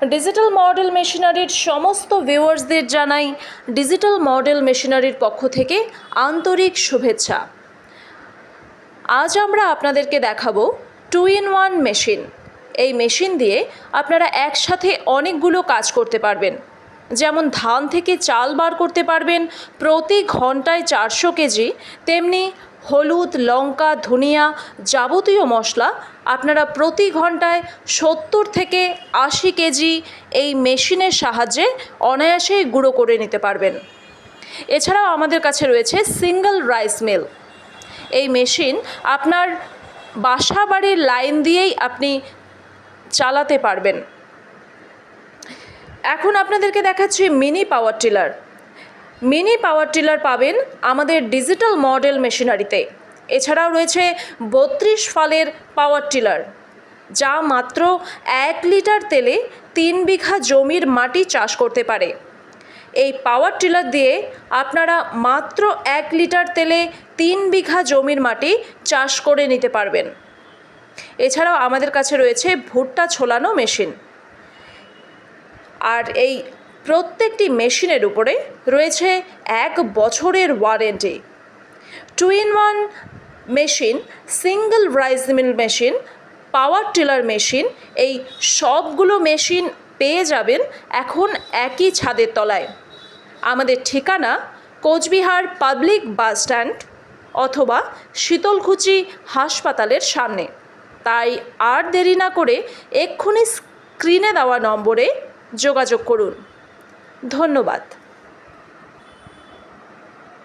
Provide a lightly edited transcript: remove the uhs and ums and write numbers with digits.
Digital model মেশিনারির সমস্ত ভিউয়ার্সদের জানাই ডিজিটাল মডেল মেশিনারির পক্ষ থেকে আন্তরিক শুভেচ্ছা। আজ আমরা আপনাদেরকে দেখাবো 2-in-1 মেশিন। এই মেশিন দিয়ে আপনারা একসাথে অনেকগুলো কাজ করতে পারবেন, যেমন ধান থেকে চাল বার করতে পারবেন প্রতি ঘন্টায় 400 কেজি, তেমনি হলুদ, লঙ্কা, ধনিয়া যাবতীয় মশলা আপনারা প্রতি ঘন্টায় 70 থেকে 80 কেজি এই মেশিনের সাহায্যে অনায়াসেই গুঁড়ো করে নিতে পারবেন। এছাড়াও আমাদের কাছে রয়েছে সিঙ্গেল রাইস মিল। এই মেশিন আপনার বাসা বাড়ির লাইন দিয়েই আপনি চালাতে পারবেন। এখন আপনাদেরকে দেখাচ্ছি mini power tiller. Mini power tiller পাবেন আমাদের ডিজিটাল মডেল মেশিনারিতে। এছাড়াও রয়েছে 32 ফালের পাওয়ার টিলার, যা মাত্র 1 লিটার তেলে 3 বিঘা জমির মাটি চাষ করতে পারে। এই পাওয়ার টিলার দিয়ে আপনারা মাত্র 1 লিটার তেলে 3 বিঘা জমির মাটি চাষ করে নিতে পারবেন। এছাড়াও আমাদের কাছে রয়েছে ভুট্টা ছোলানো মেশিন। আর এই প্রত্যেকটি মেশিনের উপরে রয়েছে 1 বছরের warranty. 2-in-1 machine, single rice mill machine, power tiller machine, এই সবগুলো মেশিন পেয়ে যাবেন এখন একই ছাদের তলায়। আমাদের ঠিকানা কোচবিহার পাবলিক বাস স্ট্যান্ড অথবা শীতলকুচি হাসপাতালের সামনে। তাই আর দেরি না করে এক্ষুনি স্ক্রিনে দেওয়া নম্বরে যোগাযোগ করুন। ধন্যবাদ।